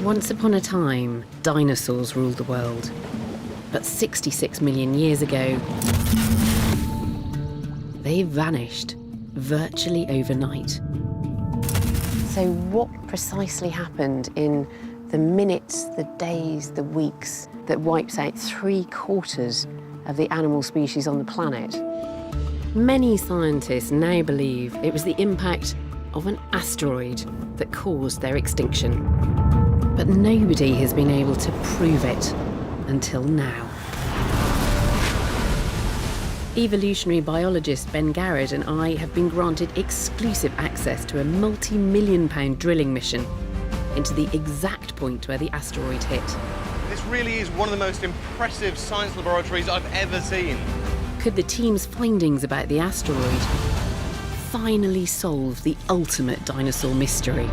Once upon a time, dinosaurs ruled the world. But 66 million years ago, they vanished virtually overnight. So what precisely happened in the minutes, the days, the weeks that wipes out 3/4 of the animal species on the planet? Many scientists now believe it was the impact of an asteroid that caused their extinction. But nobody has been able to prove it until now. Evolutionary biologist Ben Garrod and I have been granted exclusive access to a multi-million-pound drilling mission into the exact point where the asteroid hit. This really is one of the most impressive science laboratories I've ever seen. Could the team's findings about the asteroid finally solve the ultimate dinosaur mystery?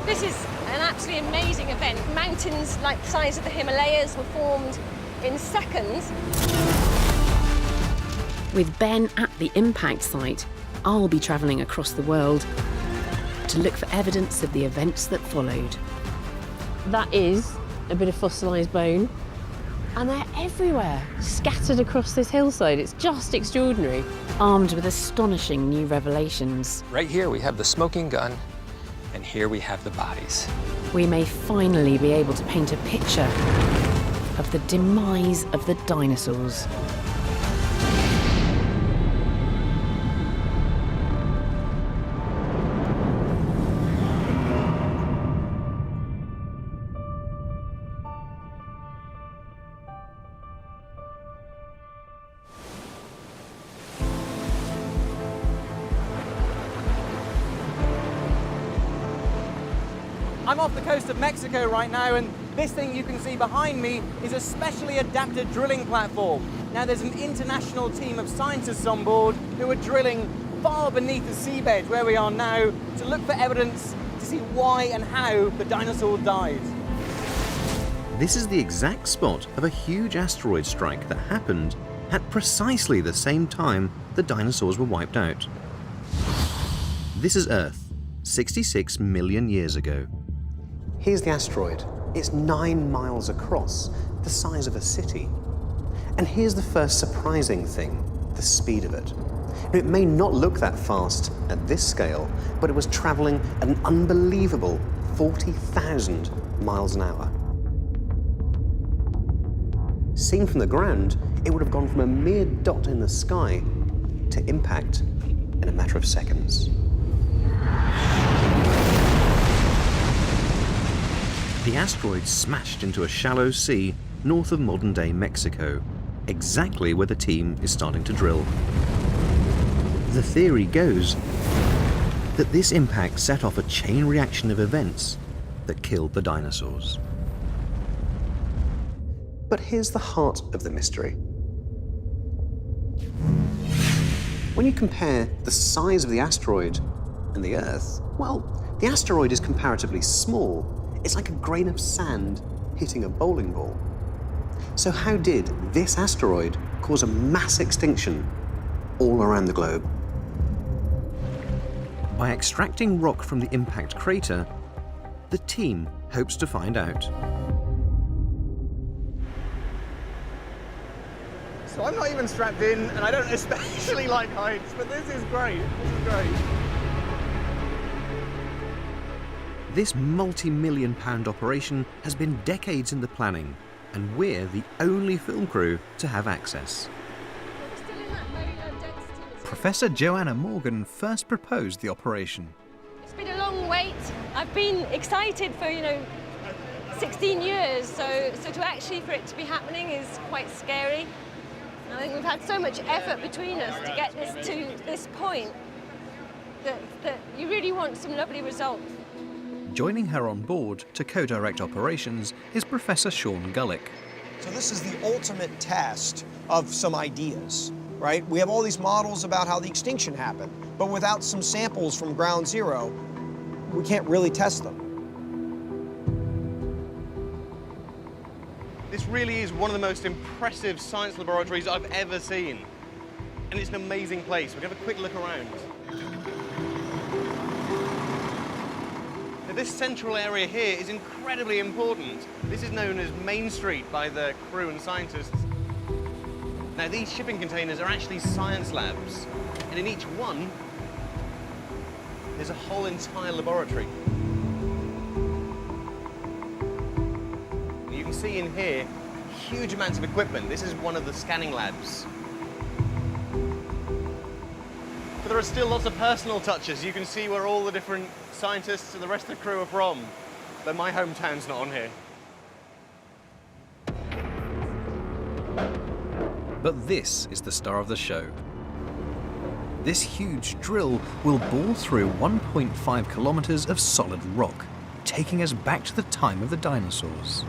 This is an absolutely amazing event. Mountains like the size of the Himalayas were formed in seconds. With Ben at the impact site, I'll be travelling across the world to look for evidence of the events that followed. That is a bit of fossilised bone, and they're everywhere, scattered across this hillside. It's just extraordinary. Armed with astonishing new revelations. Right here we have the smoking gun, and here we have the bodies. We may finally be able to paint a picture of the demise of the dinosaurs. I'm off the coast of Mexico right now, and this thing you can see behind me is a specially adapted drilling platform. Now, there's an international team of scientists on board who are drilling far beneath the seabed where we are now to look for evidence to see why and how the dinosaur died. This is the exact spot of a huge asteroid strike that happened at precisely the same time the dinosaurs were wiped out. This is Earth, 66 million years ago. Here's the asteroid. It's 9 miles across, the size of a city. And here's the first surprising thing, the speed of it. It may not look that fast at this scale, but it was traveling at an unbelievable 40,000 miles an hour. Seen from the ground, it would have gone from a mere dot in the sky to impact in a matter of seconds. The asteroid smashed into a shallow sea north of modern-day Mexico, exactly where the team is starting to drill. The theory goes that this impact set off a chain reaction of events that killed the dinosaurs. But here's the heart of the mystery. When you compare the size of the asteroid and the Earth, well, the asteroid is comparatively small. It's like a grain of sand hitting a bowling ball. So how did this asteroid cause a mass extinction all around the globe? By extracting rock from the impact crater, the team hopes to find out. So I'm not even strapped in, and I don't especially like heights, but this is great. This is great. This multi-million-pound operation has been decades in the planning, and we're the only film crew to have access. Professor Joanna Morgan first proposed the operation. It's been a long wait. I've been excited for, 16 years, so to actually for it to be happening is quite scary. I think we've had so much effort between us to get this to this point that you really want some lovely results. Joining her on board to co-direct operations is Professor Sean Gullick. So this is the ultimate test of some ideas, right? We have all these models about how the extinction happened, but without some samples from ground zero, we can't really test them. This really is one of the most impressive science laboratories I've ever seen. And it's an amazing place. We're going to have a quick look around. Now, this central area here is incredibly important. This is known as Main Street by the crew and scientists. Now, these shipping containers are actually science labs, and in each one, there's a whole entire laboratory. You can see in here huge amounts of equipment. This is one of the scanning labs. But there are still lots of personal touches. You can see where all the different scientists and the rest of the crew are from, but my hometown's not on here. But this is the star of the show. This huge drill will bore through 1.5 kilometers of solid rock, taking us back to the time of the dinosaurs.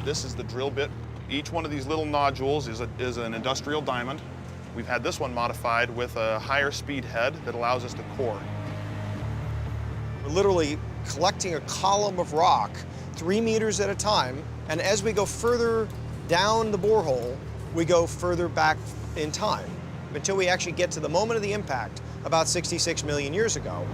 This is the drill bit. Each one of these little nodules is an industrial diamond. We've had this one modified with a higher speed head that allows us to core. We're literally collecting a column of rock 3 meters at a time, and as we go further down the borehole, we go further back in time until we actually get to the moment of the impact about 66 million years ago.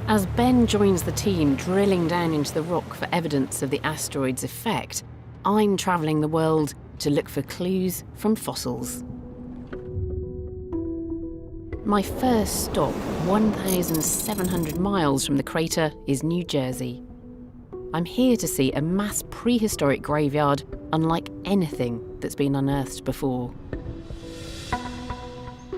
As Ben joins the team drilling down into the rock for evidence of the asteroid's effect, I'm travelling the world to look for clues from fossils. My first stop, 1,700 miles from the crater, is New Jersey. I'm here to see a mass prehistoric graveyard unlike anything that's been unearthed before.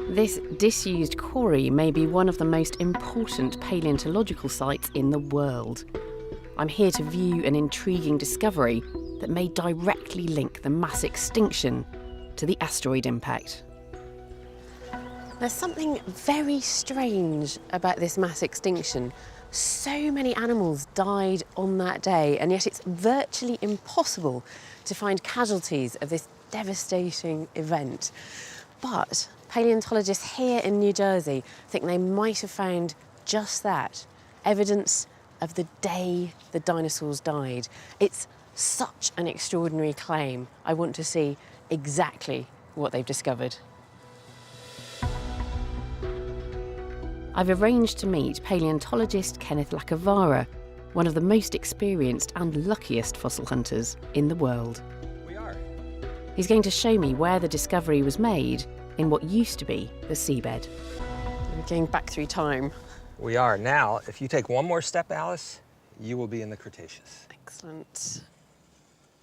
This disused quarry may be one of the most important paleontological sites in the world. I'm here to view an intriguing discovery that may directly link the mass extinction to the asteroid impact. There's something very strange about this mass extinction. So many animals died on that day, and yet it's virtually impossible to find casualties of this devastating event. But paleontologists here in New Jersey think they might have found just that, evidence of the day the dinosaurs died. It's such an extraordinary claim. I want to see exactly what they've discovered. I've arranged to meet paleontologist Kenneth Lacavara, one of the most experienced and luckiest fossil hunters in the world. We are. He's going to show me where the discovery was made in what used to be the seabed. We're going back through time. We are. Now, if you take one more step, Alice, you will be in the Cretaceous. Excellent.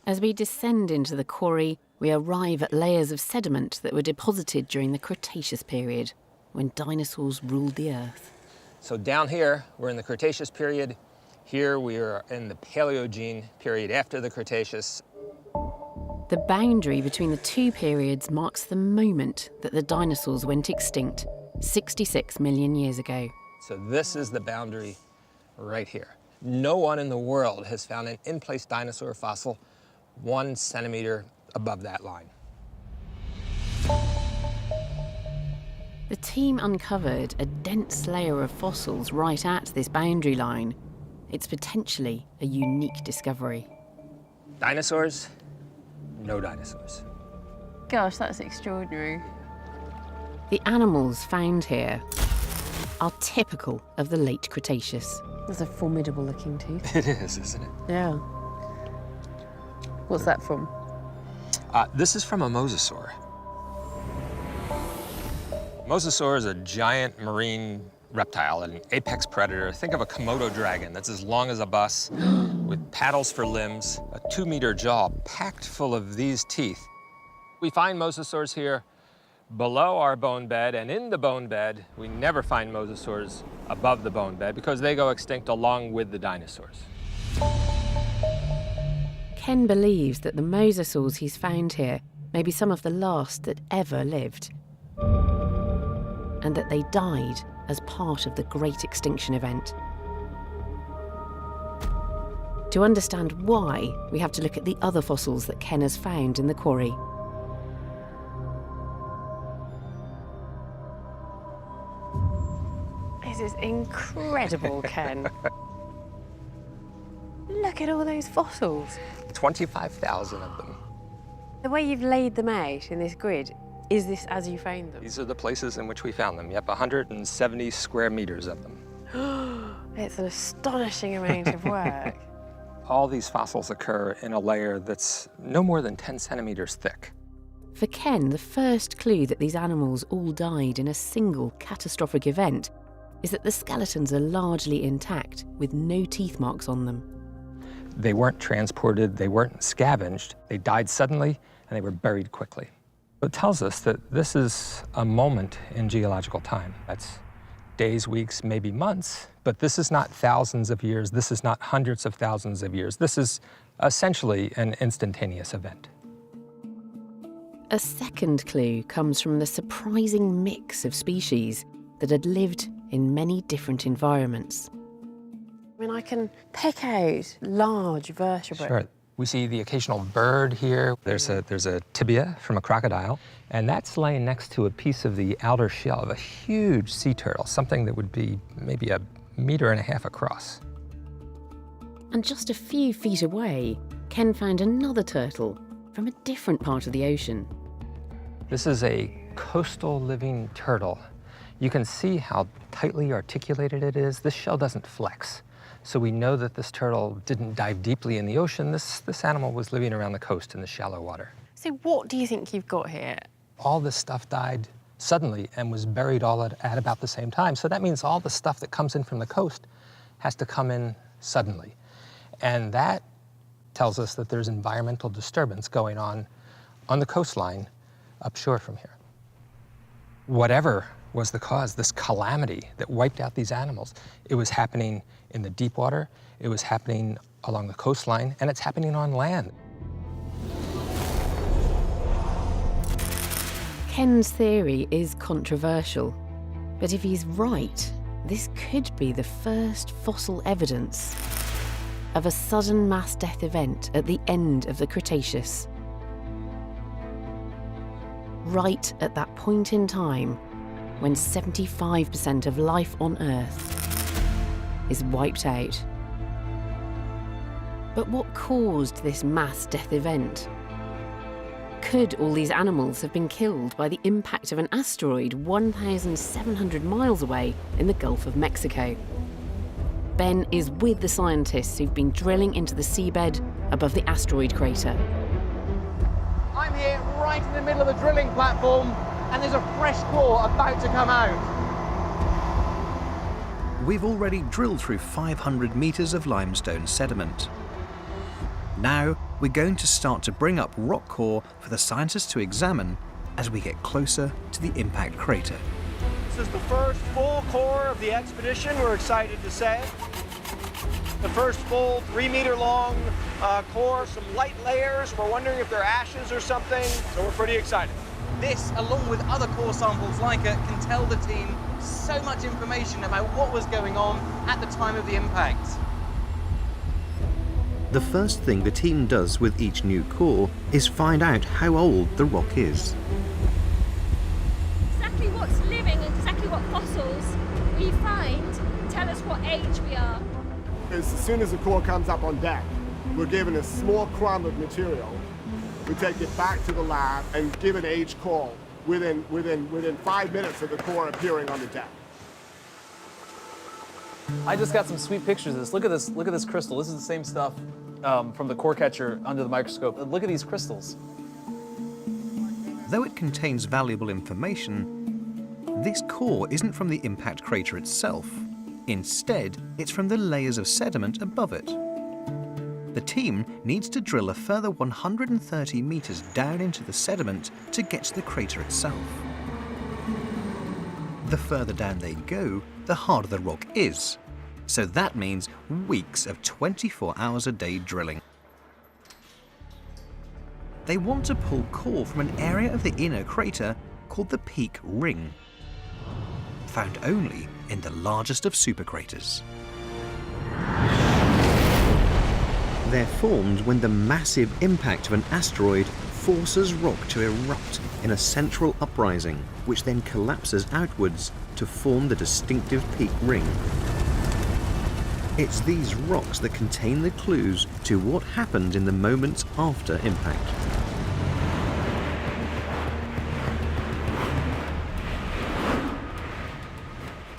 As we descend into the quarry, we arrive at layers of sediment that were deposited during the Cretaceous period, when dinosaurs ruled the Earth. So down here, we're in the Cretaceous period. Here, we are in the Paleogene period after the Cretaceous. The boundary between the two periods marks the moment that the dinosaurs went extinct, 66 million years ago. So this is the boundary right here. No one in the world has found an in-place dinosaur fossil 1 centimeter above that line. The team uncovered a dense layer of fossils right at this boundary line. It's potentially a unique discovery. Dinosaurs, no dinosaurs. Gosh, that's extraordinary. The animals found here are typical of the late Cretaceous. That's a formidable looking tooth. It is, isn't it? Yeah. What's that from? This is from a mosasaur. Mosasaur is a giant marine reptile, an apex predator. Think of a Komodo dragon that's as long as a bus, with paddles for limbs, a 2-meter jaw packed full of these teeth. We find mosasaurs here below our bone bed, and in the bone bed, we never find mosasaurs above the bone bed because they go extinct along with the dinosaurs. Ken believes that the mosasaurs he's found here may be some of the last that ever lived, and that they died as part of the Great Extinction event. To understand why, we have to look at the other fossils that Ken has found in the quarry. This is incredible, Ken. Look at all those fossils. 25,000 of them. The way you've laid them out in this grid, is this as you found them? These are the places in which we found them. Yep, 170 square meters of them. It's an astonishing amount of work. All these fossils occur in a layer that's no more than 10 centimeters thick. For Ken, the first clue that these animals all died in a single catastrophic event is that the skeletons are largely intact, with no teeth marks on them. They weren't transported, they weren't scavenged, they died suddenly and they were buried quickly. It tells us that this is a moment in geological time. That's days, weeks, maybe months, but this is not thousands of years, this is not hundreds of thousands of years. This is essentially an instantaneous event. A second clue comes from the surprising mix of species that had lived in many different environments. I mean, I can pick out large vertebrates. Sure. We see the occasional bird here. There's a tibia from a crocodile, and that's laying next to a piece of the outer shell of a huge sea turtle, something that would be maybe 1.5 meters across. And just a few feet away, Ken found another turtle from a different part of the ocean. This is a coastal living turtle. You can see how tightly articulated it is. This shell doesn't flex. So we know that this turtle didn't dive deeply in the ocean. This animal was living around the coast in the shallow water. So what do you think you've got here? All this stuff died suddenly and was buried all at about the same time. So that means all the stuff that comes in from the coast has to come in suddenly. And that tells us that there's environmental disturbance going on the coastline upshore from here. Whatever was the cause, this calamity that wiped out these animals, it was happening in the deep water, it was happening along the coastline, and it's happening on land. Ken's theory is controversial, but if he's right, this could be the first fossil evidence of a sudden mass death event at the end of the Cretaceous. Right at that point in time when 75% of life on Earth is wiped out. But what caused this mass death event? Could all these animals have been killed by the impact of an asteroid 1,700 miles away in the Gulf of Mexico? Ben is with the scientists who've been drilling into the seabed above the asteroid crater. I'm here right in the middle of the drilling platform, and there's a fresh core about to come out. We've already drilled through 500 meters of limestone sediment. Now we're going to start to bring up rock core for the scientists to examine as we get closer to the impact crater. This is the first full core of the expedition, we're excited to say. The first full 3-meter long core, some light layers. We're wondering if they're ashes or something, so we're pretty excited. This, along with other core samples like it, can tell the team so much information about what was going on at the time of the impact. The first thing the team does with each new core is find out how old the rock is. Exactly what's living and exactly what fossils we find tell us what age we are. As soon as the core comes up on deck, we're given a small crumb of material. We take it back to the lab and give an age call within 5 minutes of the core appearing on the deck. I just got some sweet pictures of this. Look at this crystal. This is the same stuff from the core catcher under the microscope. Look at these crystals. Though it contains valuable information, this core isn't from the impact crater itself. Instead, it's from the layers of sediment above it. The team needs to drill a further 130 meters down into the sediment to get to the crater itself. The further down they go, the harder the rock is. So that means weeks of 24 hours a day drilling. They want to pull core from an area of the inner crater called the Peak Ring, found only in the largest of supercraters. They're formed when the massive impact of an asteroid forces rock to erupt in a central uprising, which then collapses outwards to form the distinctive peak ring. It's these rocks that contain the clues to what happened in the moments after impact.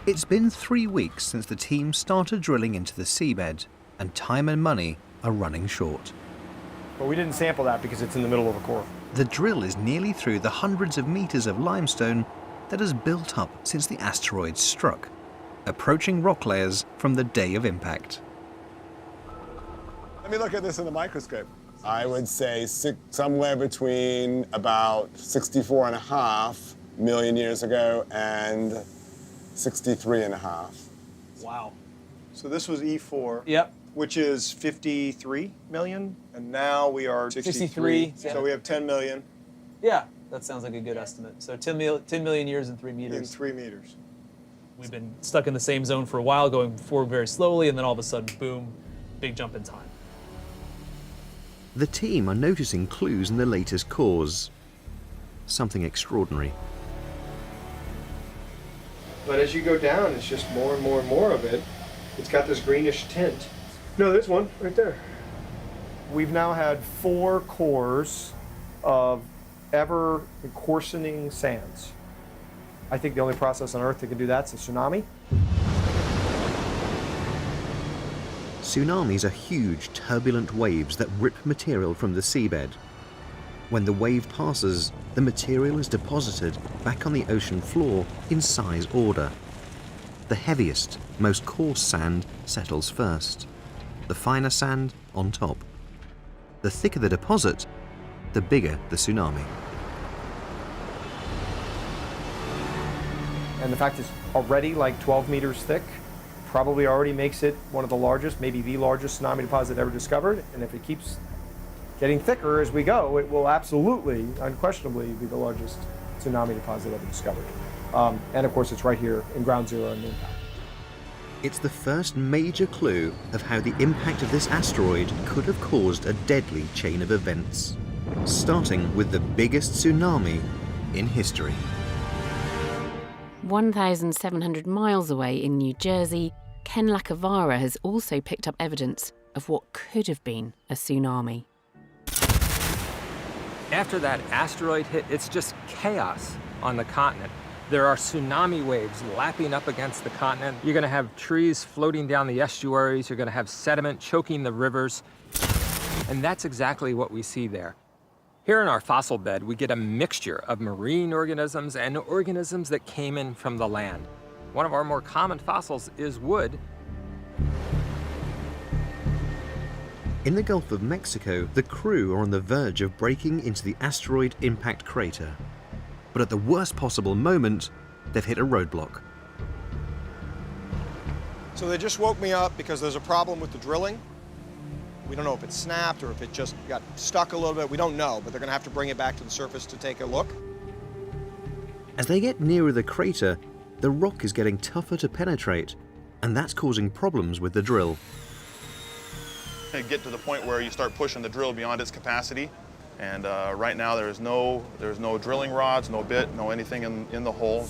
It's been 3 weeks since the team started drilling into the seabed, and time and money are running short. But we didn't sample that because it's in the middle of a core. The drill is nearly through the hundreds of meters of limestone that has built up since the asteroid struck, approaching rock layers from the day of impact. Let me look at this in the microscope. I would say somewhere between about 64.5 million years ago and 63.5. Wow. So this was E4. Yep. Which is 53 million, and now we are 63. Yeah. So we have 10 million Yeah, that sounds like a good estimate. So 10 million years in 3 meters. in 3 meters. We've been stuck in the same zone for a while, going forward very slowly, and then all of a sudden, boom, big jump in time. The team are noticing clues in the latest cores. Something extraordinary. But as you go down, it's just more and more and more of it. It's got this greenish tint. No, there's one right there. We've now had 4 cores of ever coarsening sands. I think the only process on Earth that can do that's a tsunami. Tsunamis are huge, turbulent waves that rip material from the seabed. When the wave passes, the material is deposited back on the ocean floor in size order. The heaviest, most coarse sand settles first. The finer sand on top. The thicker the deposit, the bigger the tsunami. And the fact it's already like 12 meters thick probably already makes it one of the largest, maybe the largest tsunami deposit ever discovered. And if it keeps getting thicker as we go, it will absolutely, unquestionably, be the largest tsunami deposit ever discovered. And of course, it's right here in ground zero and impact. It's the first major clue of how the impact of this asteroid could have caused a deadly chain of events, starting with the biggest tsunami in history. 1,700 miles away in New Jersey, Ken Lacavara has also picked up evidence of what could have been a tsunami. After that asteroid hit, it's just chaos on the continent. There are tsunami waves lapping up against the continent. You're going to have trees floating down the estuaries. You're going to have sediment choking the rivers. And that's exactly what we see there. Here in our fossil bed, we get a mixture of marine organisms and organisms that came in from the land. One of our more common fossils is wood. In the Gulf of Mexico, the crew are on the verge of breaking into the asteroid impact crater. But at the worst possible moment, they've hit a roadblock. So they just woke me up because there's a problem with the drilling. We don't know if it snapped or if it just got stuck a little bit. We don't know, but they're going to have to bring it back to the surface to take a look. As they get nearer the crater, the rock is getting tougher to penetrate, and that's causing problems with the drill. You get to the point where you start pushing the drill beyond its capacity. And right now there's no drilling rods, no bit, no anything in the hole.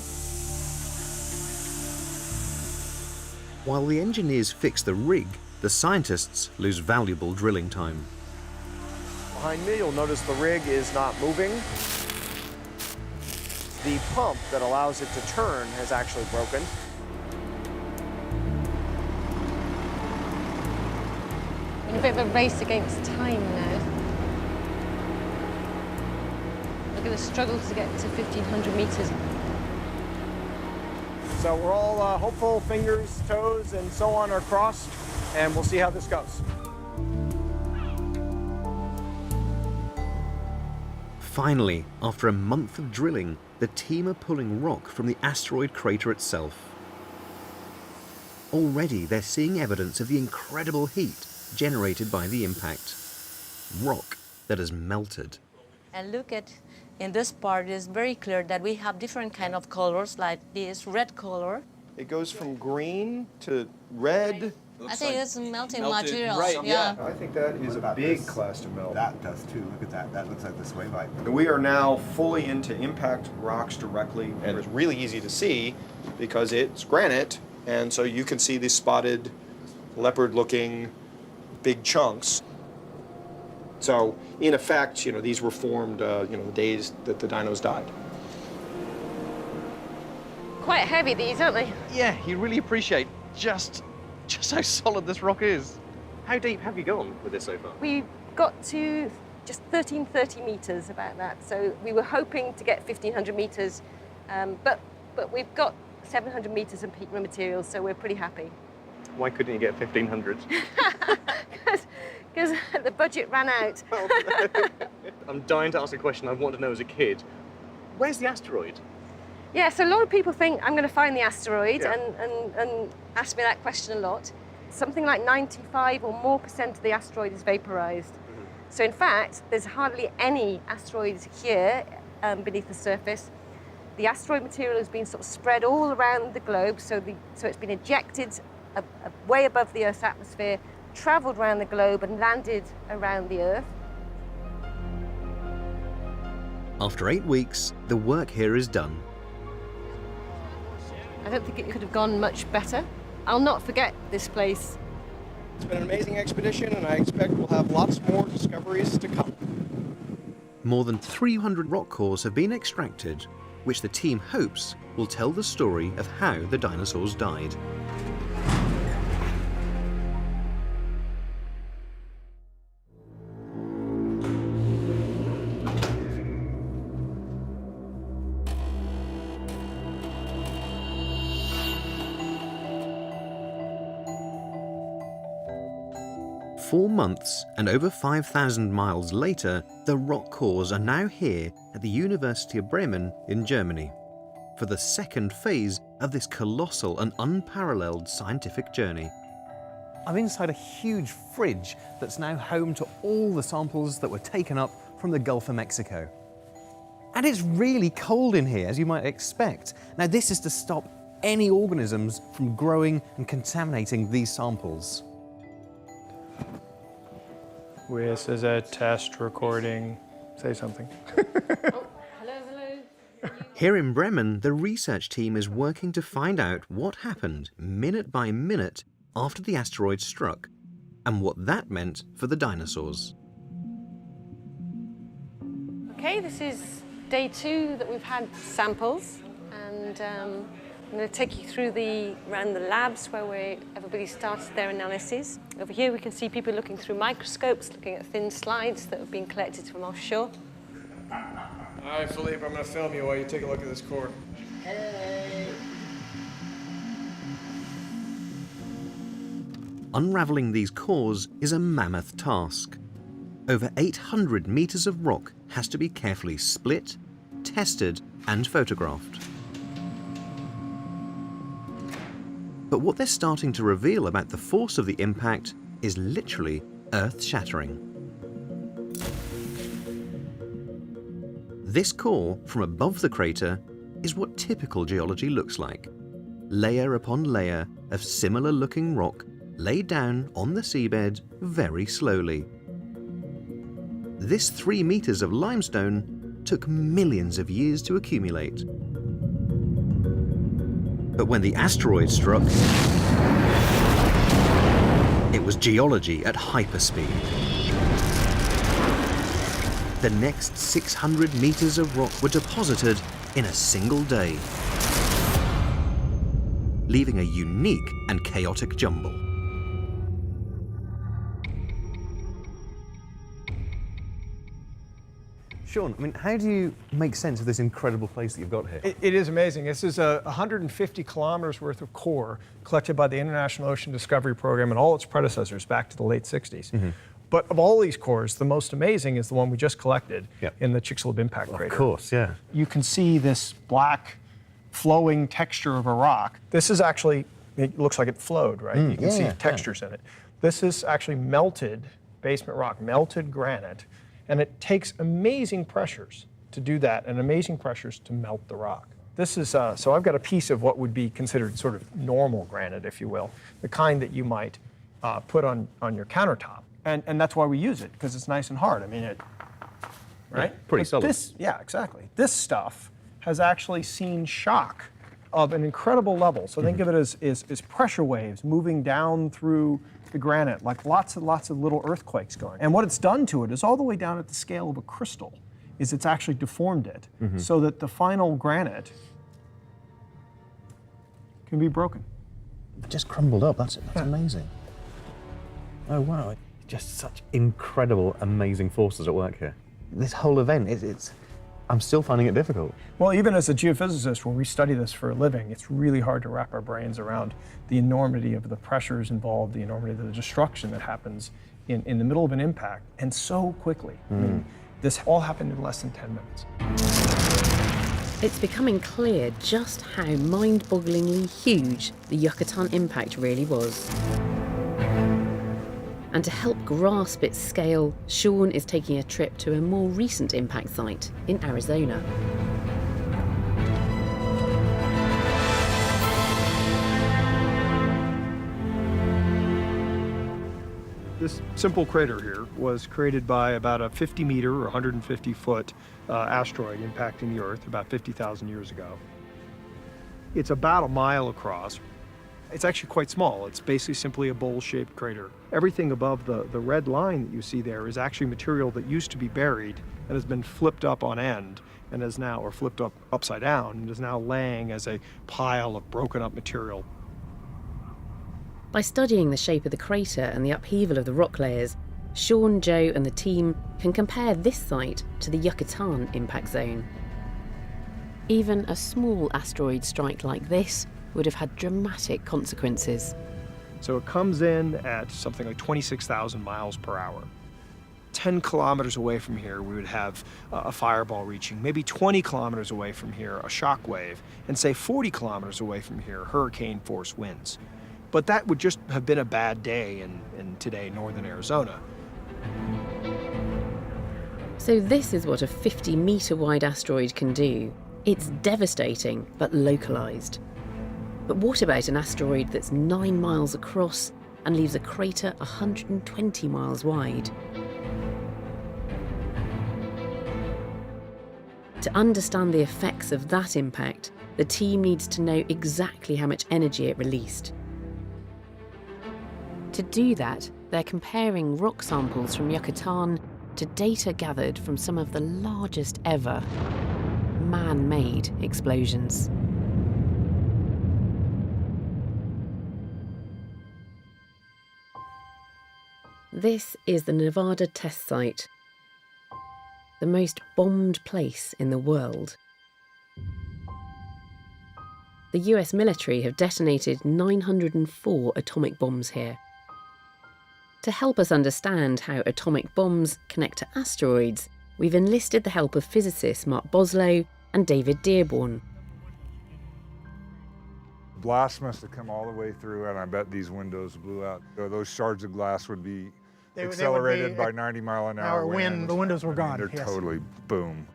While the engineers fix the rig, the scientists lose valuable drilling time. Behind me, you'll notice the rig is not moving. The pump that allows it to turn has actually broken. In a bit of a race against time now. Look at the struggle to get to 1,500 meters. So we're all hopeful, fingers, toes, and so on are crossed, and we'll see how this goes. Finally, after a month of drilling, the team are pulling rock from the asteroid crater itself. Already they're seeing evidence of the incredible heat generated by the impact. Rock that has melted. And look at, in this part, it's very clear that we have different kind of colors, like this red color. It goes from green to red. I think it's melting material. Right, yeah. I think that is a big cluster melt. That does too. Look at that. That looks like this wave height. We are now fully into impact rocks directly, and it's really easy to see because it's granite, and so you can see these spotted, leopard-looking big chunks. So, in effect, these were formed, the days that the dinos died. quite heavy, these, aren't they? Yeah, you really appreciate just how solid this rock is. How deep have you gone with this so far? We got to just 1330 meters, about that. So we were hoping to get 1500 meters, but we've got 700 meters of peak materials, so we're pretty happy. Why couldn't you get 1500? Because the budget ran out. Oh, no. I'm dying to ask a question I wanted to know as a kid. Where's the asteroid? Yeah, so a lot of people think I'm going to find the asteroid, Yeah. and ask me that question a lot. Something like 95% or more of the asteroid is vaporized. Mm-hmm. So in fact, there's hardly any asteroids here beneath the surface. The asteroid material has been sort of spread all around the globe, so it's been ejected way above the Earth's atmosphere, traveled around the globe and landed around the Earth. After 8 weeks, the work here is done. I don't think it could have gone much better. I'll not forget this place. It's been an amazing expedition, and I expect we'll have lots more discoveries to come. More than 300 rock cores have been extracted, which the team hopes will tell the story of how the dinosaurs died. Four months and over 5,000 miles later, the rock cores are now here at the University of Bremen in Germany for the second phase of this colossal and unparalleled scientific journey. I'm inside a huge fridge that's now home to all the samples that were taken up from the Gulf of Mexico. And it's really cold in here, as you might expect. Now, this is to stop any organisms from growing and contaminating these samples. This is a test recording. Say something. Hello. Here in Bremen, the research team is working to find out what happened minute by minute after the asteroid struck and what that meant for the dinosaurs. Okay, this is day 2 that we've had samples, and I'm going to take you through around the labs where everybody started their analysis. Over here we can see people looking through microscopes, looking at thin slides that have been collected from offshore. All right, Philippe, I'm going to film you while you take a look at this core. Unravelling these cores is a mammoth task. Over 800 meters of rock has to be carefully split, tested, and photographed. But what they're starting to reveal about the force of the impact is literally earth-shattering. This core from above the crater is what typical geology looks like. Layer upon layer of similar-looking rock laid down on the seabed very slowly. This 3 meters of limestone took millions of years to accumulate. But when the asteroid struck, it was geology at hyperspeed. The next 600 meters of rock were deposited in a single day, leaving a unique and chaotic jumble. Sean, I mean, how do you make sense of this incredible place that you've got here? It is amazing. This is 150 kilometers worth of core collected by the International Ocean Discovery Program and all its predecessors back to the late 60s. Mm-hmm. But of all these cores, the most amazing is the one we just collected in the Chicxulub impact crater. Of course, yeah. You can see this black flowing texture of a rock. This is actually, it looks like it flowed, right? You can see textures in it. This is actually melted basement rock, melted granite. And it takes amazing pressures to do that, and amazing pressures to melt the rock. This is, so I've got a piece of what would be considered sort of normal granite, if you will, the kind that you might put on your countertop. And that's why we use it, because it's nice and hard. I mean, right? Pretty solid. Yeah, exactly. This stuff has actually seen shock of an incredible level. So think of it as pressure waves moving down through the granite, like lots and lots of little earthquakes going. And what it's done to it is all the way down at the scale of a crystal, is it's actually deformed it so that the final granite can be broken. Just crumbled up. That's amazing. Oh wow! Just such incredible, amazing forces at work here. This whole event, I'm still finding it difficult. Well, even as a geophysicist, when we study this for a living, it's really hard to wrap our brains around the enormity of the pressures involved, the enormity of the destruction that happens in the middle of an impact, and so quickly. I mean, this all happened in less than 10 minutes. It's becoming clear just how mind-bogglingly huge the Yucatan impact really was. And to help grasp its scale, Sean is taking a trip to a more recent impact site in Arizona. This simple crater here was created by about a 50-meter or 150-foot asteroid impacting the Earth about 50,000 years ago. It's about a mile across. It's actually quite small. It's basically simply a bowl-shaped crater. Everything above the red line that you see there is actually material that used to be buried and has been flipped up on end and is now, or flipped up upside down, and is now laying as a pile of broken up material. By studying the shape of the crater and the upheaval of the rock layers, Sean, Joe and the team can compare this site to the Yucatan impact zone. Even a small asteroid strike like this would have had dramatic consequences. So it comes in at something like 26,000 miles per hour. 10 kilometers away from here, we would have a fireball reaching. Maybe 20 kilometers away from here, a shock wave. And say 40 kilometers away from here, hurricane force winds. But that would just have been a bad day in today, northern Arizona. So this is what a 50-meter wide asteroid can do. It's devastating, but localized. But what about an asteroid that's 9 miles across and leaves a crater 120 miles wide? To understand the effects of that impact, the team needs to know exactly how much energy it released. To do that, they're comparing rock samples from Yucatan to data gathered from some of the largest ever man-made explosions. This is the Nevada test site, the most bombed place in the world. The US military have detonated 904 atomic bombs here. To help us understand how atomic bombs connect to asteroids, we've enlisted the help of physicists Mark Boslow and David Dearborn. Blast must have come all the way through, and I bet these windows blew out. Those shards of glass would be accelerated by 90-mile-an-hour wind. The windows were gone. They're totally boom.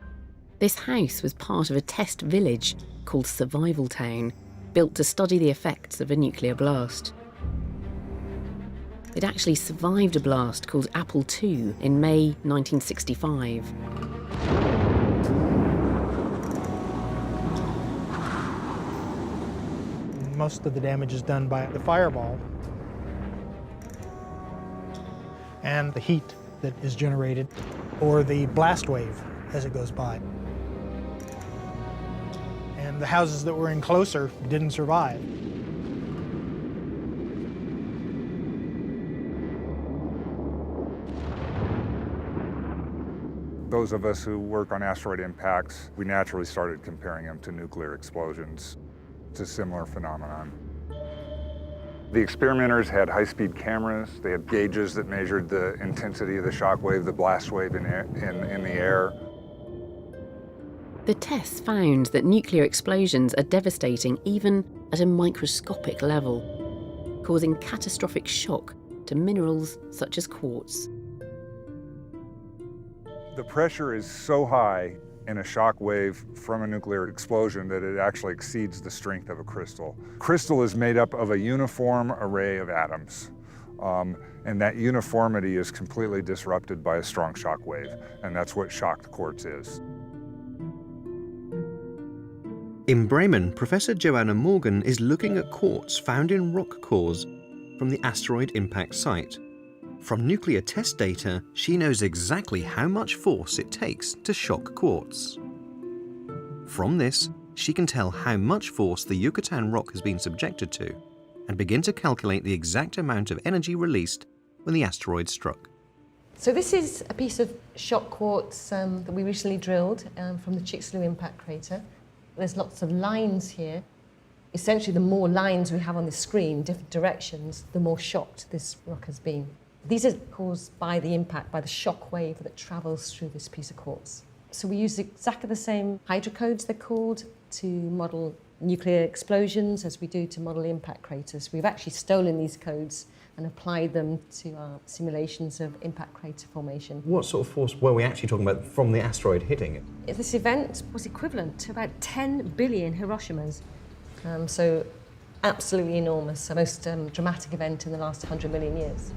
This house was part of a test village called Survival Town, built to study the effects of a nuclear blast. It actually survived a blast called Apple II in May 1965. Most of the damage is done by the fireball and the heat that is generated, or the blast wave as it goes by. And the houses that were in closer didn't survive. Those of us who work on asteroid impacts, we naturally started comparing them to nuclear explosions. It's a similar phenomenon. The experimenters had high-speed cameras. They had gauges that measured the intensity of the shock wave, the blast wave in the air. The tests found that nuclear explosions are devastating even at a microscopic level, causing catastrophic shock to minerals such as quartz. The pressure is so high in a shock wave from a nuclear explosion that it actually exceeds the strength of a crystal. Crystal is made up of a uniform array of atoms, and that uniformity is completely disrupted by a strong shock wave, and that's what shocked quartz is. In Bremen, Professor Joanna Morgan is looking at quartz found in rock cores from the asteroid impact site. From nuclear test data, she knows exactly how much force it takes to shock quartz. From this, she can tell how much force the Yucatan rock has been subjected to and begin to calculate the exact amount of energy released when the asteroid struck. So this is a piece of shock quartz that we recently drilled from the Chicxulub impact crater. There's lots of lines here. Essentially, the more lines we have on the screen, different directions, the more shocked this rock has been. These are caused by the impact, by the shock wave that travels through this piece of quartz. So we use exactly the same hydrocodes, they're called, to model nuclear explosions as we do to model impact craters. We've actually stolen these codes and applied them to our simulations of impact crater formation. What sort of force were we actually talking about from the asteroid hitting it? This event was equivalent to about 10 billion Hiroshimas. So absolutely enormous, the most dramatic event in the last 100 million years.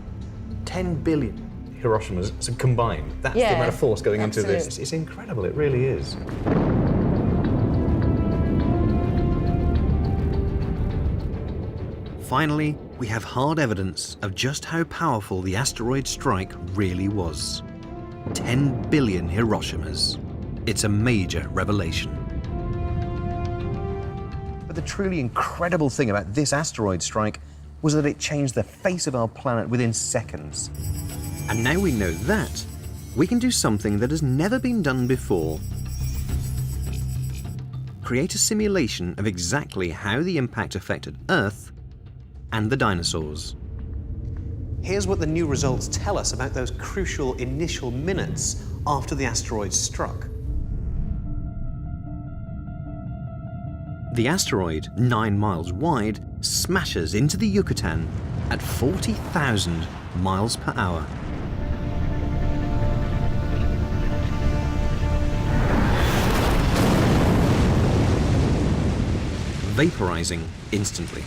10 billion Hiroshimas combined. That's the amount of force going into this. It's incredible, it really is. Finally, we have hard evidence of just how powerful the asteroid strike really was. 10 billion Hiroshimas. It's a major revelation. But the truly incredible thing about this asteroid strike was that it changed the face of our planet within seconds. And now we know that, we can do something that has never been done before. Create a simulation of exactly how the impact affected Earth and the dinosaurs. Here's what the new results tell us about those crucial initial minutes after the asteroid struck. The asteroid, 9 miles wide, smashes into the Yucatan at 40,000 miles per hour. Vaporizing instantly.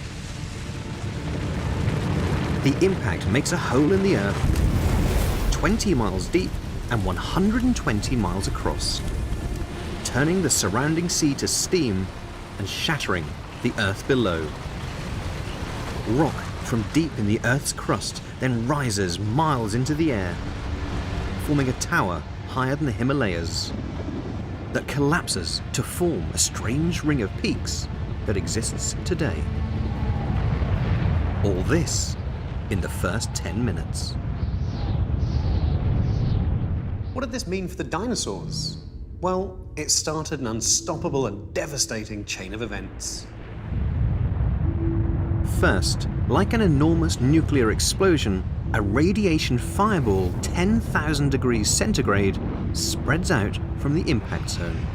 The impact makes a hole in the Earth 20 miles deep and 120 miles across, turning the surrounding sea to steam and shattering the Earth below. Rock from deep in the Earth's crust then rises miles into the air, forming a tower higher than the Himalayas that collapses to form a strange ring of peaks that exists today. All this in the first 10 minutes. What did this mean for the dinosaurs? Well, it started an unstoppable and devastating chain of events. First, like an enormous nuclear explosion, a radiation fireball 10,000 degrees centigrade spreads out from the impact zone.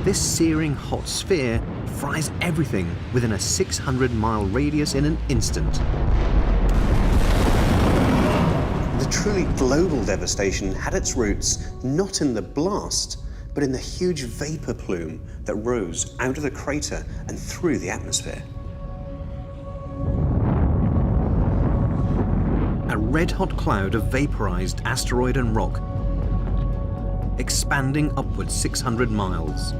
This searing hot sphere fries everything within a 600-mile radius in an instant. The truly global devastation had its roots not in the blast, but in the huge vapor plume that rose out of the crater and through the atmosphere. A red-hot cloud of vaporized asteroid and rock, expanding upwards 600 miles,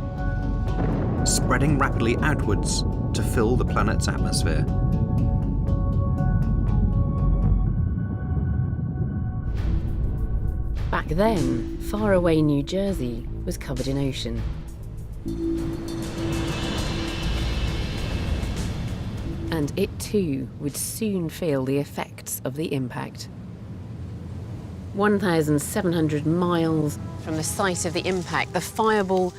spreading rapidly outwards to fill the planet's atmosphere. Back then, faraway New Jersey was covered in ocean. And it too would soon feel the effects of the impact. 1,700 miles from the site of the impact, the fireball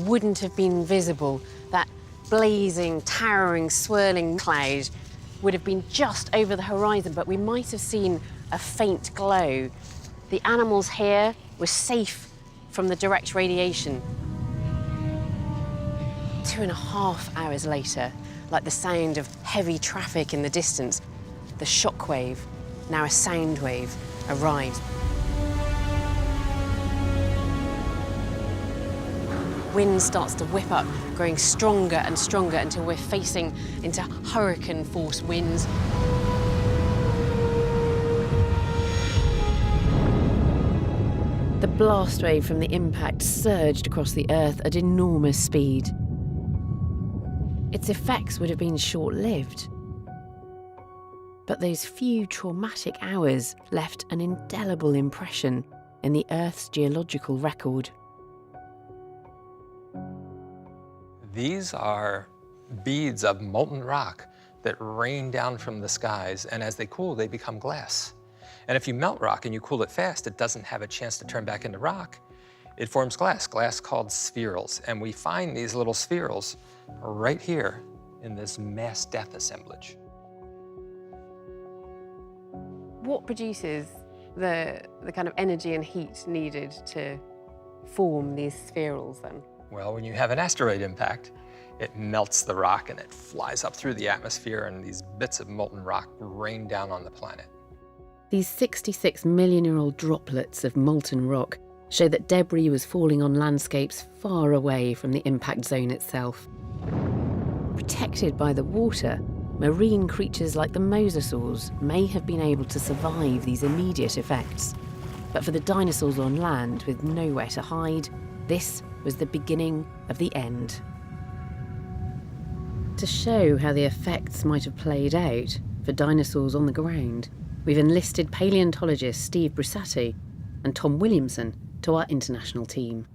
wouldn't have been visible. That blazing, towering, swirling cloud would have been just over the horizon, but we might have seen a faint glow. The animals here were safe from the direct radiation. 2.5 hours later, like the sound of heavy traffic in the distance, the shock wave, now a sound wave, arrived. Wind starts to whip up, growing stronger and stronger until we're facing into hurricane-force winds. The blast wave from the impact surged across the Earth at enormous speed. Its effects would have been short-lived. But those few traumatic hours left an indelible impression in the Earth's geological record. These are beads of molten rock that rain down from the skies, and as they cool, they become glass. And if you melt rock and you cool it fast, it doesn't have a chance to turn back into rock. It forms glass called spherules. And we find these little spherules right here in this mass death assemblage. What produces the kind of energy and heat needed to form these spherules then? Well, when you have an asteroid impact, it melts the rock and it flies up through the atmosphere, and these bits of molten rock rain down on the planet. These 66-million-year-old droplets of molten rock show that debris was falling on landscapes far away from the impact zone itself. Protected by the water, marine creatures like the mosasaurs may have been able to survive these immediate effects. But for the dinosaurs on land with nowhere to hide, this was the beginning of the end. To show how the effects might have played out for dinosaurs on the ground, we've enlisted paleontologist Steve Brusati and Tom Williamson to our international team.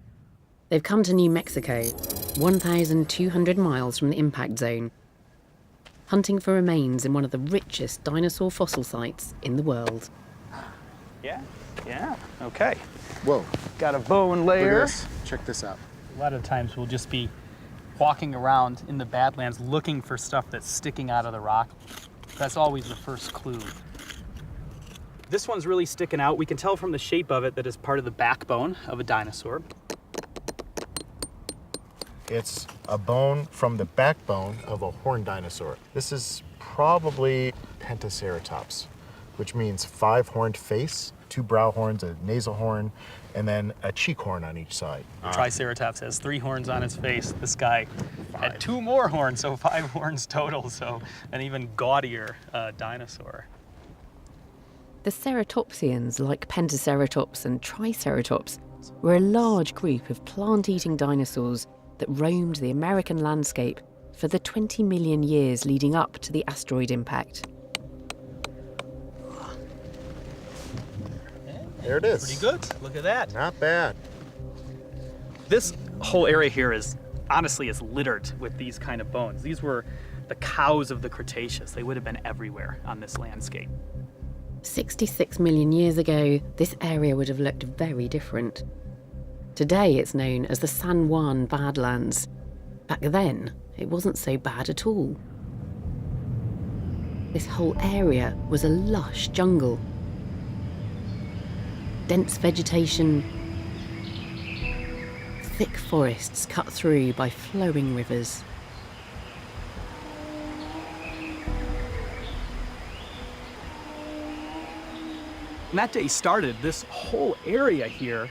They've come to New Mexico, 1,200 miles from the impact zone, hunting for remains in one of the richest dinosaur fossil sites in the world. Yeah, okay. Whoa. Got a bone layer. Check this out. A lot of times we'll just be walking around in the Badlands looking for stuff that's sticking out of the rock. That's always the first clue. This one's really sticking out. We can tell from the shape of it that it's part of the backbone of a dinosaur. It's a bone from the backbone of a horned dinosaur. This is probably Pentaceratops, which means 5-horned face, 2 brow horns, a nasal horn, and then a cheek horn on each side. Triceratops has 3 horns on his face. This guy had 2 more horns, so 5 horns total, so an even gaudier dinosaur. The ceratopsians, like Pentaceratops and Triceratops, were a large group of plant-eating dinosaurs that roamed the American landscape for the 20 million years leading up to the asteroid impact. There it is. Pretty good. Look at that. Not bad. This whole area here is littered with these kind of bones. These were the cows of the Cretaceous. They would have been everywhere on this landscape. 66 million years ago, this area would have looked very different. Today it's known as the San Juan Badlands. Back then, it wasn't so bad at all. This whole area was a lush jungle. Dense vegetation, thick forests cut through by flowing rivers. When that day started, this whole area here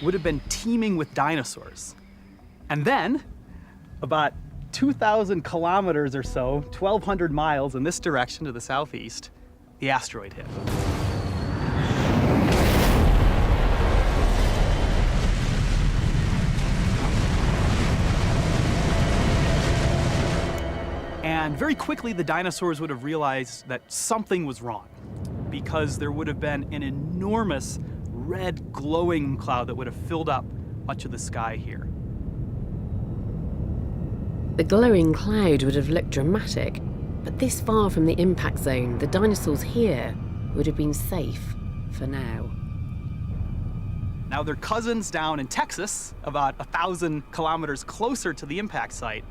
would have been teeming with dinosaurs. And then, about 2,000 kilometers or so, 1,200 miles in this direction to the southeast, the asteroid hit. And very quickly, the dinosaurs would have realized that something was wrong, because there would have been an enormous red glowing cloud that would have filled up much of the sky here. The glowing cloud would have looked dramatic, but this far from the impact zone, the dinosaurs here would have been safe for now. Now their cousins down in Texas, about 1,000 kilometers closer to the impact site,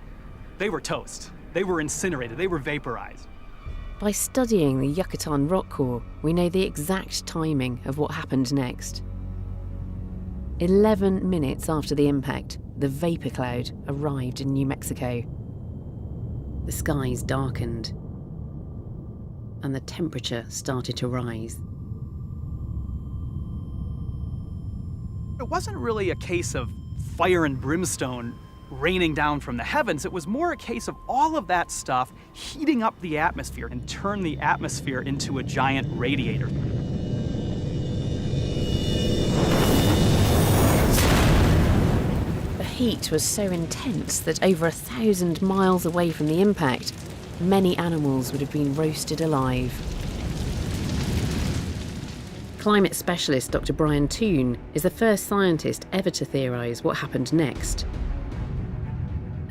they were toast. They were incinerated, they were vaporized. By studying the Yucatan rock core, we know the exact timing of what happened next. 11 minutes after the impact, the vapor cloud arrived in New Mexico. The skies darkened, and the temperature started to rise. It wasn't really a case of fire and brimstone raining down from the heavens. It was more a case of all of that stuff heating up the atmosphere and turn the atmosphere into a giant radiator. The heat was so intense that over 1,000 miles away from the impact, many animals would have been roasted alive. Climate specialist Dr. Brian Toon is the first scientist ever to theorise what happened next.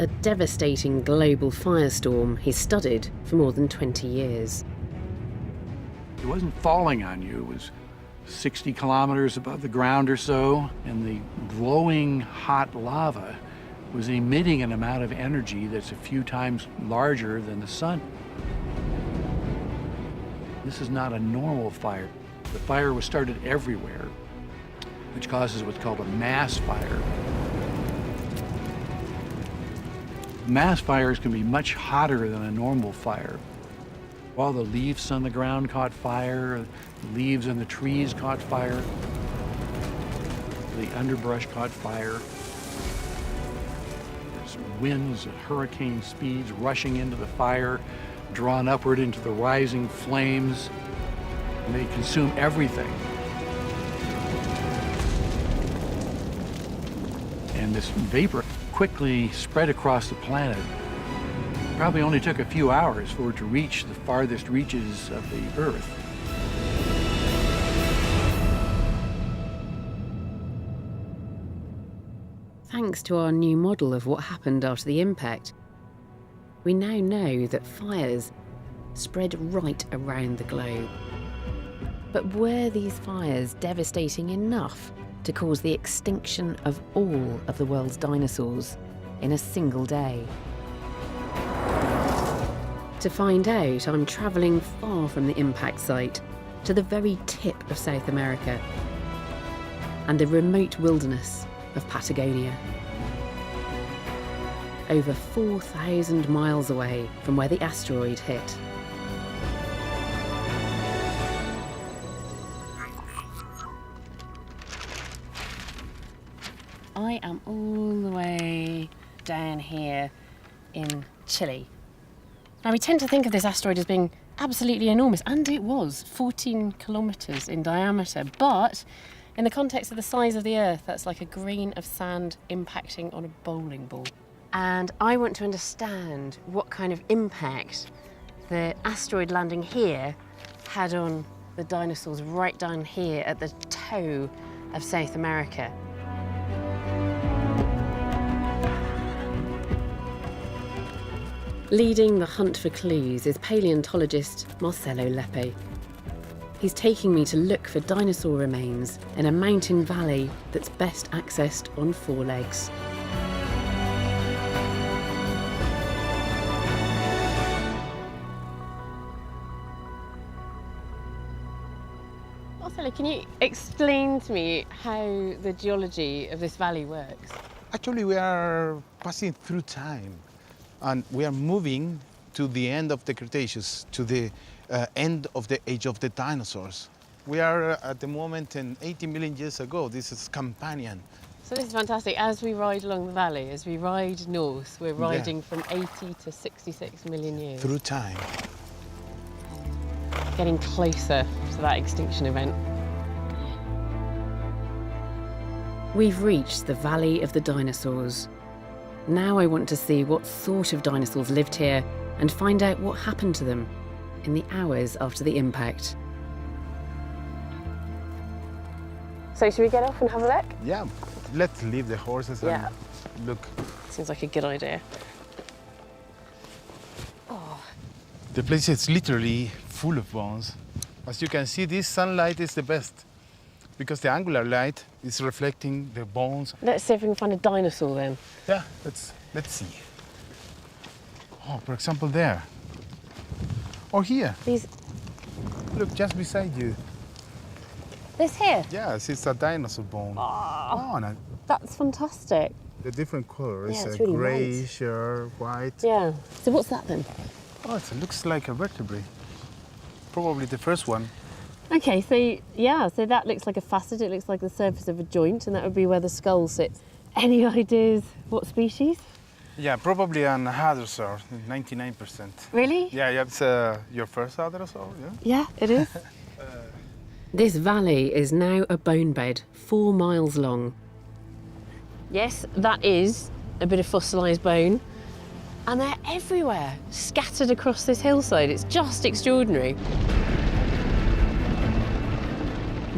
a devastating global firestorm he's studied for more than 20 years. It wasn't falling on you, it was 60 kilometers above the ground or so, and the glowing hot lava was emitting an amount of energy that's a few times larger than the sun. This is not a normal fire. The fire was started everywhere, which causes what's called a mass fire. Mass fires can be much hotter than a normal fire. All the leaves on the ground caught fire, the leaves on the trees caught fire, the underbrush caught fire. There's winds at hurricane speeds rushing into the fire, drawn upward into the rising flames, and they consume everything. And this vapor quickly spread across the planet. It probably only took a few hours for it to reach the farthest reaches of the Earth. Thanks to our new model of what happened after the impact, we now know that fires spread right around the globe. But were these fires devastating enough to cause the extinction of all of the world's dinosaurs in a single day? To find out, I'm travelling far from the impact site to the very tip of South America and the remote wilderness of Patagonia. Over 4,000 miles away from where the asteroid hit. I am all the way down here in Chile. Now, we tend to think of this asteroid as being absolutely enormous, and it was 14 kilometres in diameter, but in the context of the size of the Earth, that's like a grain of sand impacting on a bowling ball. And I want to understand what kind of impact the asteroid landing here had on the dinosaurs right down here at the toe of South America. Leading the hunt for clues is paleontologist Marcelo Lepe. He's taking me to look for dinosaur remains in a mountain valley that's best accessed on 4 legs. Marcelo, can you explain to me how the geology of this valley works? Actually, we are passing through time. And we are moving to the end of the Cretaceous, to the end of the age of the dinosaurs. We are at the moment in 80 million years ago. This is Campanian. So this is fantastic. As we ride along the valley, as we ride north, we're riding from 80 to 66 million years. Through time. Getting closer to that extinction event. We've reached the Valley of the Dinosaurs. Now I want to see what sort of dinosaurs lived here and find out what happened to them in the hours after the impact. So should we get off and have a look? Yeah, let's leave the horses and look. Seems like a good idea. The place is literally full of bones. As you can see, this sunlight is the best because the angular light is reflecting the bones. Let's see if we can find a dinosaur then. Yeah, let's see. Oh, for example, there. Or here. These. Look, just beside you. This here? Yes, it's a dinosaur bone. Oh, no. That's fantastic. The different colors, Yeah, it's really grayish, white. Yeah. So what's that then? Oh, it looks like a vertebrae. Probably the first one. Okay, so yeah, so that looks like a facet. It looks like the surface of a joint, and that would be where the skull sits. Any ideas what species? Yeah, probably an hadrosaur, 99%. Really? Yeah, it's your first hadrosaur, yeah? Yeah, it is. This valley is now a bone bed, 4 miles long. Yes, that is a bit of fossilised bone. And they're everywhere, scattered across this hillside. It's just extraordinary.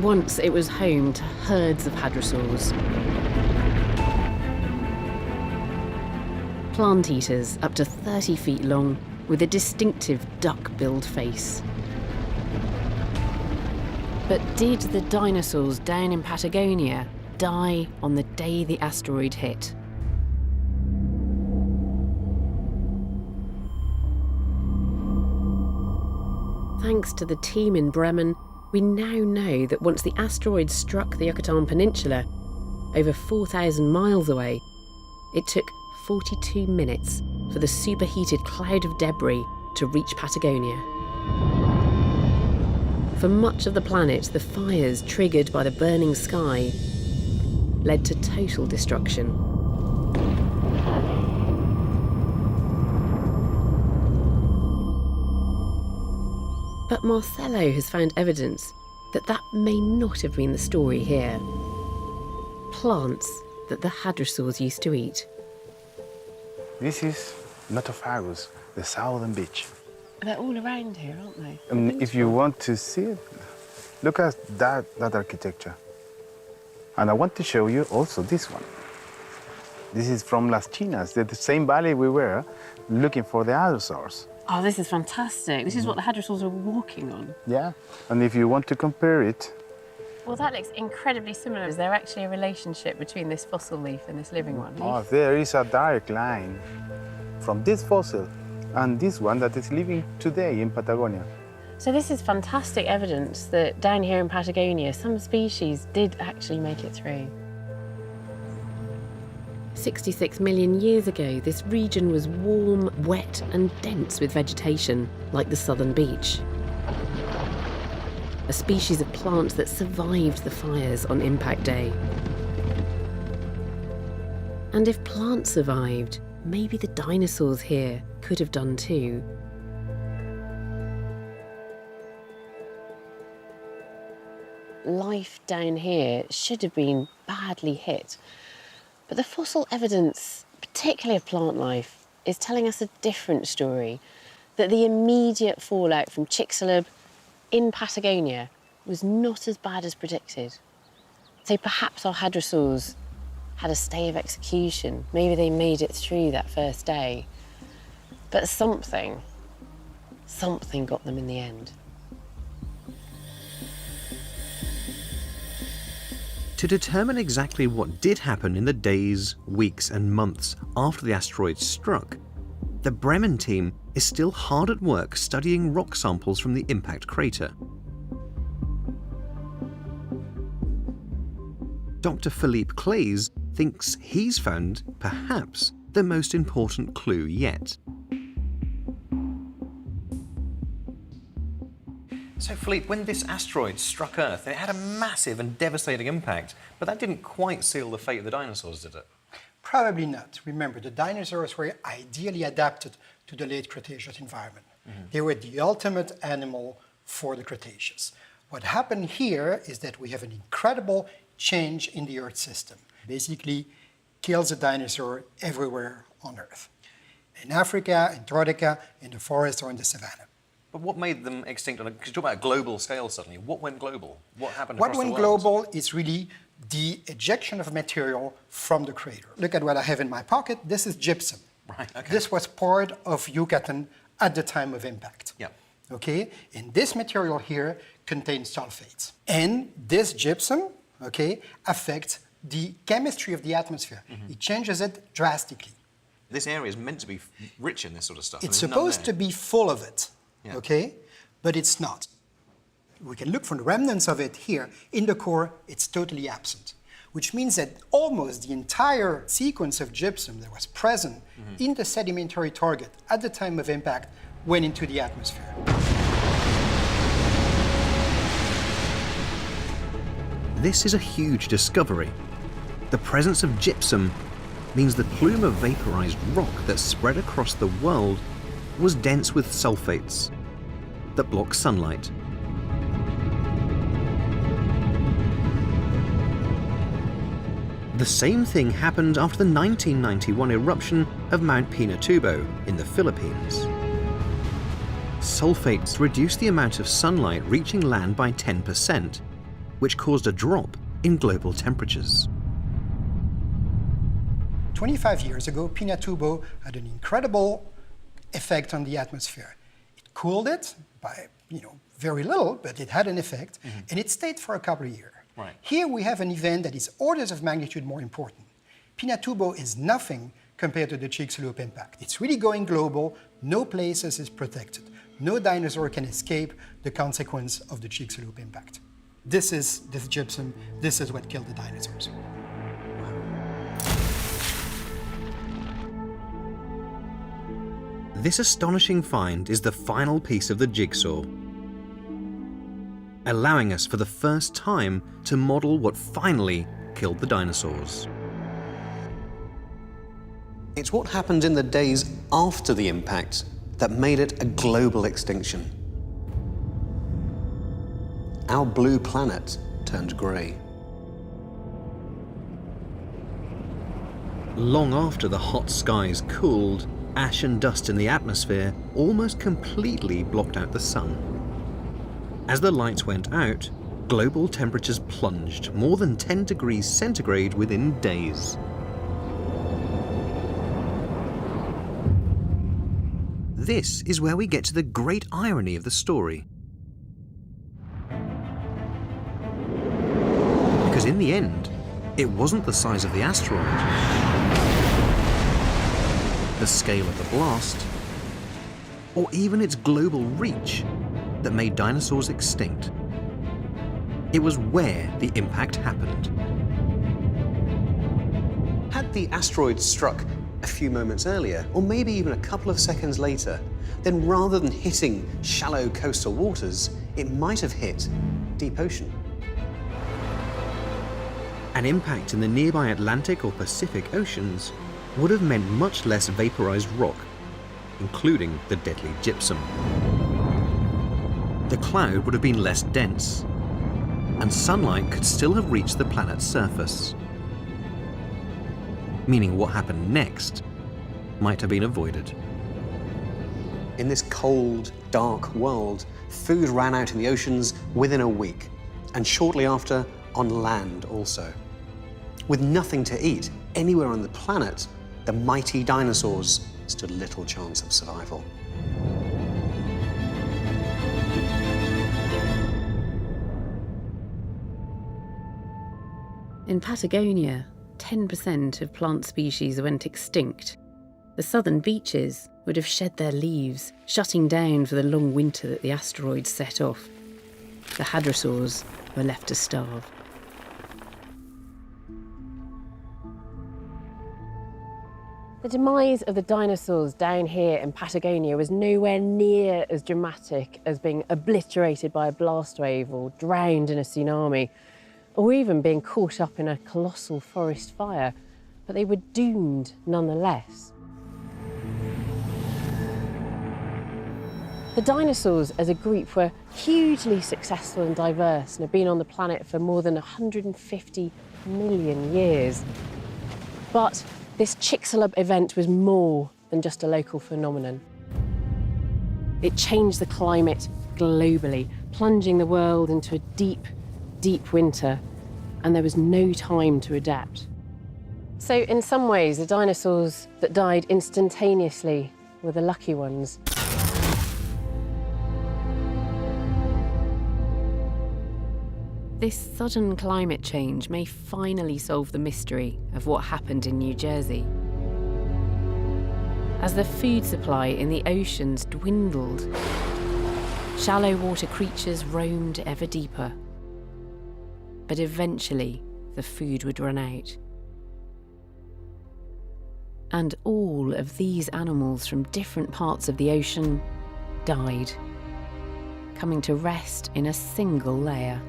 Once it was home to herds of hadrosaurs. plant eaters up to 30 feet long with a distinctive duck-billed face. But did the dinosaurs down in Patagonia die on the day the asteroid hit? Thanks to the team in Bremen, we now know that once the asteroid struck the Yucatan Peninsula, over 4,000 miles away, it took 42 minutes for the superheated cloud of debris to reach Patagonia. For much of the planet, the fires triggered by the burning sky led to total destruction. But Marcelo has found evidence that that may not have been the story here. Plants that the hadrosaurs used to eat. This is Notophagous, the southern beach. They're all around here, aren't they? And if you want to see it, look at that architecture. And I want to show you also this one. This is from Las Chinas, the same valley we were looking for the hadrosaurs. Oh, this is fantastic. This is what the hadrosaurs were walking on. Yeah, and if you want to compare it. Well, that looks incredibly similar. Is there actually a relationship between this fossil leaf and this living one? Oh, there is a direct line from this fossil and this one that is living today in Patagonia. So this is fantastic evidence that down here in Patagonia, some species did actually make it through. 66 million years ago, this region was warm, wet, and dense with vegetation, like the southern beach. A species of plant that survived the fires on impact day. And if plants survived, maybe the dinosaurs here could have done too. Life down here should have been badly hit. But the fossil evidence, particularly of plant life, is telling us a different story, that the immediate fallout from Chicxulub in Patagonia was not as bad as predicted. So perhaps our hadrosaurs had a stay of execution. Maybe they made it through that first day. But something got them in the end. To determine exactly what did happen in the days, weeks, and months after the asteroid struck, the Bremen team is still hard at work studying rock samples from the impact crater. Dr. Philippe Claes thinks he's found, perhaps, the most important clue yet. So Philippe, when this asteroid struck Earth, it had a massive and devastating impact, but that didn't quite seal the fate of the dinosaurs, did it? Probably not. Remember, the dinosaurs were ideally adapted to the late Cretaceous environment. They were the ultimate animal for the Cretaceous. What happened here is that we have an incredible change in the Earth system. Basically, kills a dinosaur everywhere on Earth. In Africa, Antarctica, in the forest, or in the savannah. But what made them extinct? Because you talk about a global scale suddenly. What went global? What happened What across the went world? global is really the ejection of material from the crater. Look at what I have in my pocket. This is gypsum. Right, okay. This was part of Yucatan at the time of impact. Yeah. Okay? And this material here contains sulfates. And this gypsum, okay, affects the chemistry of the atmosphere. It changes it drastically. This area is meant to be rich in this sort of stuff. It's supposed to be full of it, okay? But it's not. We can look for the remnants of it here. In the core, it's totally absent, which means that almost the entire sequence of gypsum that was present in the sedimentary target at the time of impact went into the atmosphere. This is a huge discovery. The presence of gypsum means the plume of vaporized rock that spread across the world was dense with sulfates that block sunlight. The same thing happened after the 1991 eruption of Mount Pinatubo in the Philippines. Sulfates reduced the amount of sunlight reaching land by 10%, which caused a drop in global temperatures. 25 years ago, Pinatubo had an incredible effect on the atmosphere. It cooled it by, very little, but it had an effect, and it stayed for a couple of years. Right. Here we have an event that is orders of magnitude more important. Pinatubo is nothing compared to the Chicxulub impact. It's really going global, no places is protected. No dinosaur can escape the consequence of the Chicxulub impact. This is this gypsum, this is what killed the dinosaurs. This astonishing find is the final piece of the jigsaw, allowing us for the first time to model what finally killed the dinosaurs. It's what happened in the days after the impact that made it a global extinction. Our blue planet turned grey. Long after the hot skies cooled, ash and dust in the atmosphere almost completely blocked out the sun. As the lights went out, global temperatures plunged more than 10 degrees centigrade within days. This is where we get to the great irony of the story. Because in the end, it wasn't the size of the asteroid, the scale of the blast, or even its global reach that made dinosaurs extinct. It was where the impact happened. Had the asteroid struck a few moments earlier, or maybe even a couple of seconds later, then rather than hitting shallow coastal waters, it might have hit deep ocean. An impact in the nearby Atlantic or Pacific Oceans would have meant much less vaporized rock, including the deadly gypsum. The cloud would have been less dense, and sunlight could still have reached the planet's surface, meaning what happened next might have been avoided. In this cold, dark world, food ran out in the oceans within a week, and shortly after, on land also. With nothing to eat anywhere on the planet, the mighty dinosaurs stood little chance of survival. In Patagonia, 10% of plant species went extinct. The southern beaches would have shed their leaves, shutting down for the long winter that the asteroids set off. The hadrosaurs were left to starve. The demise of the dinosaurs down here in Patagonia was nowhere near as dramatic as being obliterated by a blast wave or drowned in a tsunami, or even being caught up in a colossal forest fire, but they were doomed nonetheless. The dinosaurs as a group were hugely successful and diverse and have been on the planet for more than 150 million years. But this Chicxulub event was more than just a local phenomenon. It changed the climate globally, plunging the world into a deep, deep winter, and there was no time to adapt. So in some ways, the dinosaurs that died instantaneously were the lucky ones. This sudden climate change may finally solve the mystery of what happened in New Jersey. As the food supply in the oceans dwindled, shallow water creatures roamed ever deeper. But eventually, the food would run out. And all of these animals from different parts of the ocean died, coming to rest in a single layer.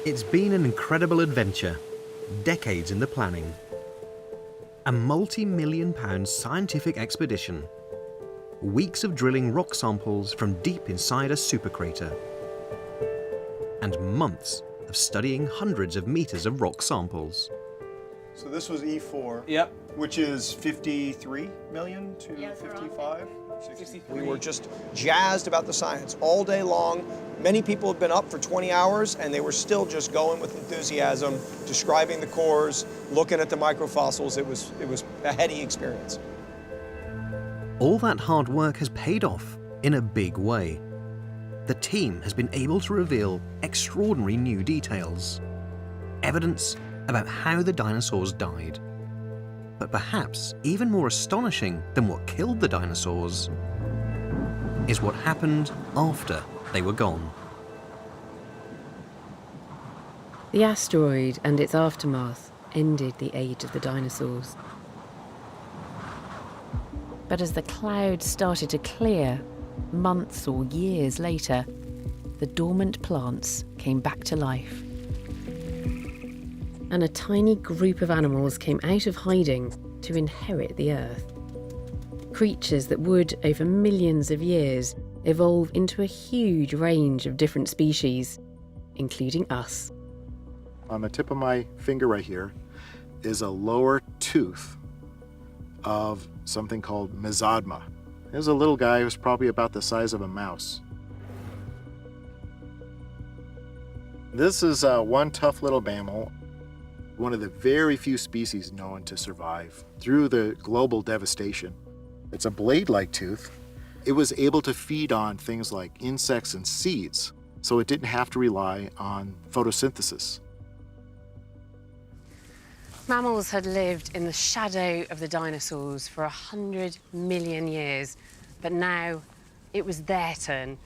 It's been an incredible adventure, decades in the planning. A multi-million-pound scientific expedition. Weeks of drilling rock samples from deep inside a supercrater. And months of studying hundreds of meters of rock samples. So this was E4, yep, which is 53 million to 55? We were just jazzed about the science all day long. Many people have been up for 20 hours and they were still just going with enthusiasm, describing the cores, looking at the microfossils. It was a heady experience. All that hard work has paid off in a big way. The team has been able to reveal extraordinary new details. Evidence about how the dinosaurs died. But perhaps even more astonishing than what killed the dinosaurs is what happened after they were gone. The asteroid and its aftermath ended the age of the dinosaurs. But as the clouds started to clear, months or years later, the dormant plants came back to life. And a tiny group of animals came out of hiding to inherit the Earth. Creatures that would, over millions of years, evolve into a huge range of different species, including us. On the tip of my finger right here is a lower tooth of something called Mesodma. It was a little guy who was probably about the size of a mouse. This is one tough little mammal, one of the very few species known to survive through the global devastation. It's a blade-like tooth. It was able to feed on things like insects and seeds, so it didn't have to rely on photosynthesis. Mammals had lived in the shadow of the dinosaurs for 100 million years, but now it was their turn.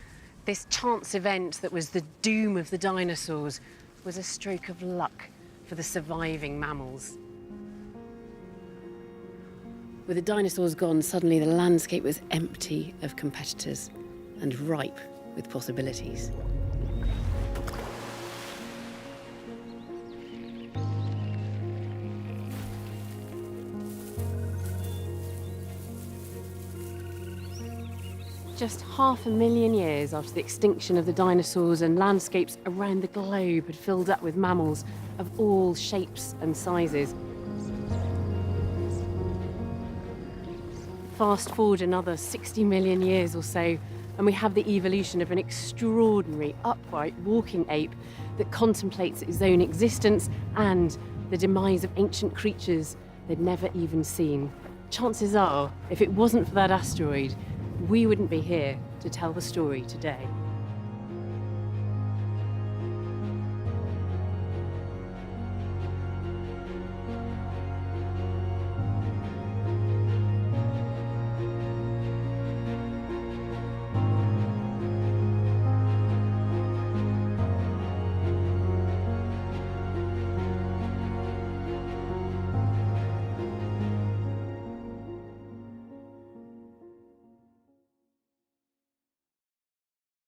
This chance event that was the doom of the dinosaurs was a stroke of luck for the surviving mammals. With the dinosaurs gone, suddenly the landscape was empty of competitors and ripe with possibilities. Just 500,000 years after the extinction of the dinosaurs, and landscapes around the globe had filled up with mammals of all shapes and sizes. Fast forward another 60 million years or so, and we have the evolution of an extraordinary, upright walking ape that contemplates its own existence and the demise of ancient creatures they'd never even seen. Chances are, if it wasn't for that asteroid, we wouldn't be here to tell the story today.